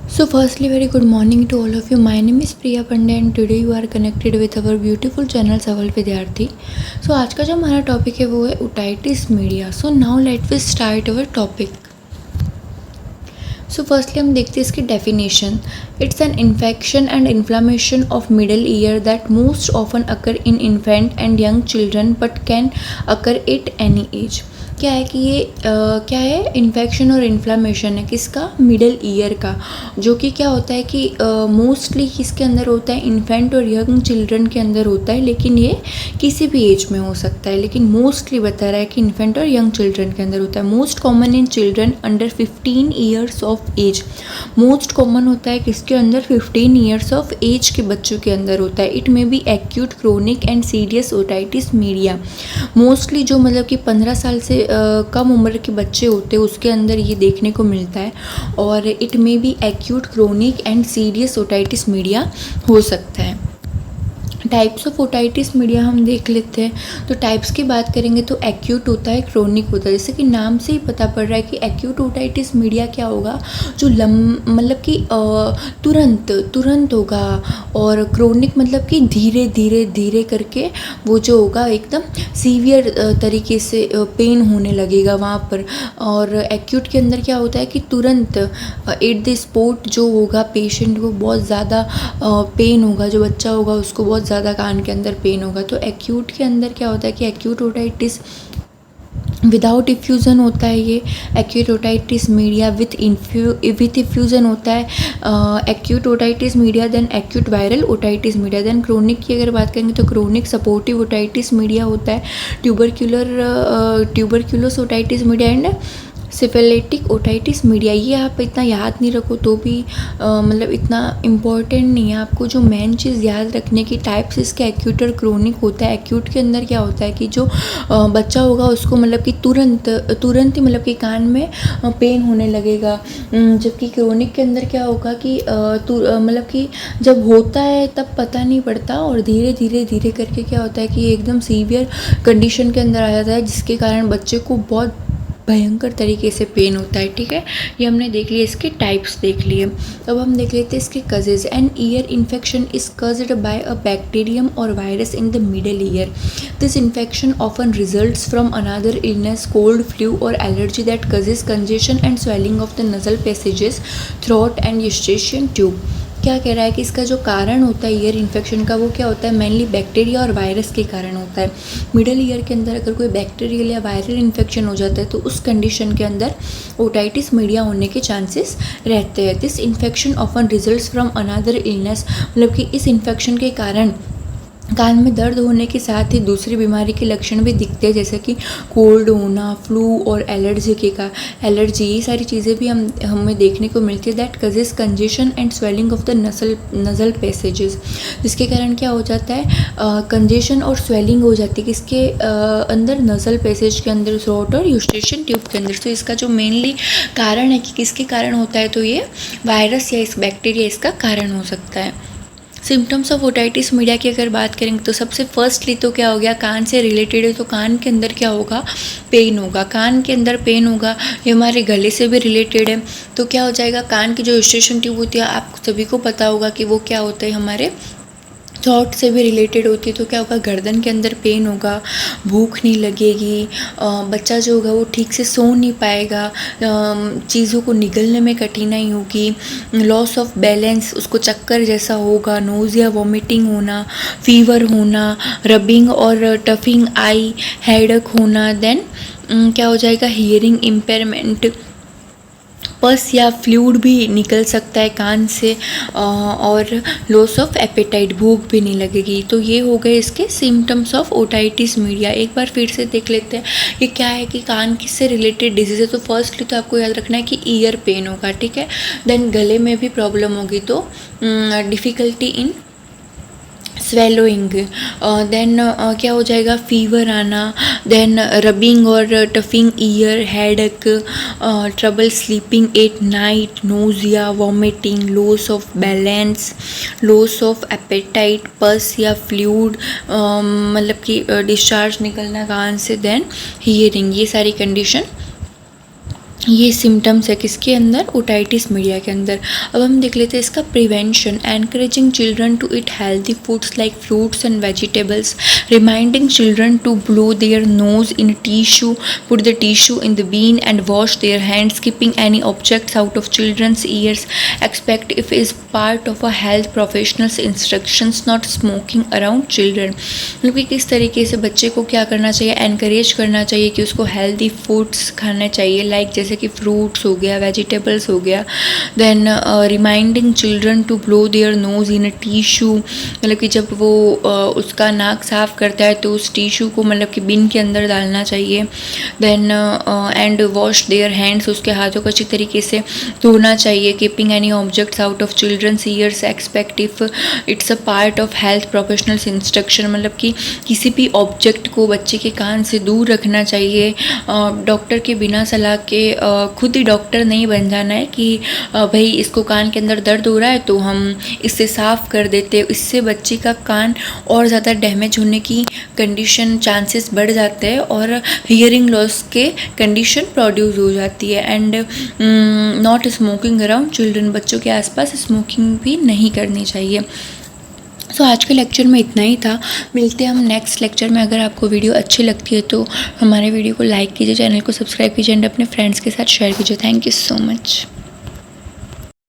So firstly, very good morning to all of you. My name is Priya Pandey and today you are connected with our beautiful channel सवाल विद्यार्थी. So आज का जो हमारा topic है वो है otitis media. So now let we start our topic. So firstly हम देखते हैं इसकी definition. It's an infection and inflammation of middle ear that most often occur in infant and young children but can occur at any as. क्या है कि ये क्या है, इन्फेक्शन और इन्फ्लामेशन है किसका, मिडल ईयर का, जो कि क्या होता है कि मोस्टली किसके अंदर होता है, इन्फेंट और यंग चिल्ड्रन के अंदर होता है, लेकिन ये किसी भी एज में हो सकता है, लेकिन मोस्टली बता रहा है कि इन्फेंट और यंग चिल्ड्रन के अंदर होता है. Most common in children under 15 years of age. Most common होता है किसके अंदर, 15 ईयर्स ऑफ एज के बच्चों के अंदर होता है. It may be acute, chronic and serious otitis media. Mostly जो मतलब कि 15 साल से कम उम्र के बच्चे होते हैं उसके अंदर ये देखने को मिलता है. और it may be acute, chronic and serious otitis media हो सकता है. टाइप्स ऑफ ओटाइटिस मीडिया हम देख लेते हैं. तो टाइप्स की बात करेंगे तो एक्यूट होता है, क्रोनिक होता है. जैसे कि नाम से ही पता पड़ रहा है कि एक्यूट ओटाइटिस मीडिया क्या होगा, जो मतलब कि तुरंत होगा. और क्रोनिक मतलब कि धीरे धीरे धीरे करके वो जो होगा एकदम सीवियर तरीके से पेन होने लगेगा वहाँ पर. और एक्यूट के अंदर क्या होता है कि तुरंत एट द स्पॉट जो होगा पेशेंट को बहुत ज़्यादा पेन होगा, जो बच्चा होगा उसको बहुत ज़्यादा कान के अंदर पेन होगा. तो एक्यूट के अंदर क्या होता है कि एक्यूट ओटाइटिस विदाउट इफ्यूज़न होता है. ये acute otitis media with effusion होता है. Acute otitis media, then acute viral otitis media. Then chronic की अगर बात करेंगे तो क्रोनिक सपोर्टिव ओटाइटिस मीडिया होता है. Tuberculous otitis media and syphilitic otitis media. ये आप इतना याद नहीं रखो तो भी मतलब इतना इम्पॉर्टेंट नहीं है. आपको जो मेन चीज़ याद रखने की टाइप्स इसके एक्यूट और क्रोनिक होता है. एक्यूट के अंदर क्या होता है कि जो बच्चा होगा उसको मतलब कि तुरंत ही मतलब कि कान में पेन होने लगेगा. जबकि क्रोनिक के अंदर क्या होगा कि मतलब कि जब होता है तब पता नहीं पड़ता और धीरे धीरे करके क्या होता है कि एकदम सीवियर कंडीशन के अंदर आ जाता है, जिसके कारण बच्चे को बहुत भयंकर तरीके से पेन होता है. ठीक है, ये हमने देख लिया, इसके टाइप्स देख लिए. अब हम देख लेते हैं इसके causes. An ear infection is caused by a bacterium और virus in the middle ear. This infection often results from another illness, cold, flu और allergy that causes congestion and swelling of the nasal passages, throat and Eustachian tube. क्या कह रहा है कि इसका जो कारण होता है ईयर इन्फेक्शन का वो क्या होता है, मेनली बैक्टीरिया और वायरस के कारण होता है. मिडल ईयर के अंदर अगर कोई बैक्टीरियल या वायरल इन्फेक्शन हो जाता है तो उस कंडीशन के अंदर ओटाइटिस मीडिया होने के चांसेस रहते हैं. This infection often results from another illness, मतलब कि इस इन्फेक्शन के कारण कान में दर्द होने के साथ ही दूसरी बीमारी के लक्षण भी दिखते हैं, जैसे कि कोल्ड होना, फ्लू और एलर्जी. ये सारी चीज़ें भी हमें देखने को मिलती है. That causes congestion and swelling of the nasal passages, जिसके कारण क्या हो जाता है, कंजेशन और स्वेलिंग हो जाती है किसके अंदर, नजल पैसेज के अंदर, थ्रोट और यूस्ट्रेशियन ट्यूब के अंदर. तो इसका जो मेनली कारण है कि किसके कारण होता है, तो ये वायरस या इस बैक्टीरिया इसका कारण हो सकता है. सिम्टम्स ऑफ ओटाइटिस मीडिया की अगर बात करेंगे तो सबसे फर्स्टली तो क्या हो गया, कान से रिलेटेड है तो कान के अंदर क्या होगा, पेन होगा. कान के अंदर पेन होगा, ये हमारे गले से भी रिलेटेड है. तो क्या हो जाएगा, कान की जो यूस्ट्रेशियन ट्यूब होती है आप सभी को पता होगा कि वो क्या होता है, हमारे थॉट से भी रिलेटेड होती है. तो क्या होगा, गर्दन के अंदर पेन होगा, भूख नहीं लगेगी, बच्चा जो होगा वो ठीक से सो नहीं पाएगा, चीज़ों को निगलने में कठिनाई होगी, लॉस ऑफ बैलेंस, उसको चक्कर जैसा होगा, नोज़िया, वॉमिटिंग होना, फीवर होना, रबिंग और टफिंग आई, हेडेक होना. देन क्या हो जाएगा, हियरिंग इम्पेयरमेंट, पस या फ्लूइड भी निकल सकता है कान से, और लॉस ऑफ एपेटाइट, भूख भी नहीं लगेगी. तो ये हो गए इसके सिम्टम्स ऑफ ओटाइटिस मीडिया. एक बार फिर से देख लेते हैं ये क्या है कि कान किससे रिलेटेड डिजीज़ है. तो फर्स्टली तो आपको याद रखना है कि ईयर पेन होगा. ठीक है, देन गले में भी प्रॉब्लम होगी तो डिफ़िकल्टी इन स्वेलोइंग. देन क्या हो जाएगा, फीवर आना, देन रबिंग और tugging ear, headache, trouble sleeping at night, nausea, vomiting, loss of balance, loss of appetite, pus या फ्लूइड, मतलब कि डिस्चार्ज निकलना कान से, देन हियरिंग. ये सारी कंडीशन ये सिम्टम्स है किसके अंदर, ओटाइटिस मीडिया के अंदर। अब हम देख लेते हैं इसका prevention. Encouraging children to eat healthy foods like fruits and vegetables, reminding children to blow their nose in tissue, put the tissue in the bin and wash their hands, keeping any objects out of children's ears, expect if is part of a health professionals instructions, not smoking around children. मतलब कि किस तरीके से बच्चे को क्या करना चाहिए, एनकरेज करना चाहिए कि उसको हेल्दी फूड्स खाने चाहिए, लाइक जैसे कि फ्रूट्स हो गया, वेजिटेबल्स हो गया। Then reminding children to blow their nose in a tissue, मतलब कि जब वो उसका नाक साफ करता है तो उस टिश्यू को मतलब कि बिन के अंदर डालना चाहिए। Then and wash their hands, उसके हाथों को अच्छी तरीके से धोना चाहिए। Keeping any objects out of children's ears, expect if it's a part of health professionals instruction, मतलब कि किसी भी ऑब्जेक्ट को बच्चे के कान से दूर रखना चाहिए। डॉक्टर के बिना सलाह के खुद ही डॉक्टर नहीं बन जाना है कि भाई इसको कान के अंदर दर्द हो रहा है तो हम इससे साफ़ कर देते, इससे बच्चे का कान और ज़्यादा डैमेज होने की कंडीशन चांसेस बढ़ जाते हैं और हियरिंग लॉस के कंडीशन प्रोड्यूस हो जाती है। And not smoking around children, बच्चों के आसपास स्मोकिंग भी नहीं करनी चाहिए। सो आज के लेक्चर में इतना ही था। मिलते हैं हम नेक्स्ट लेक्चर में। अगर आपको वीडियो अच्छी लगती है तो हमारे वीडियो को लाइक कीजिए, चैनल को सब्सक्राइब कीजिए एंड अपने फ्रेंड्स के साथ शेयर कीजिए। Thank you so much.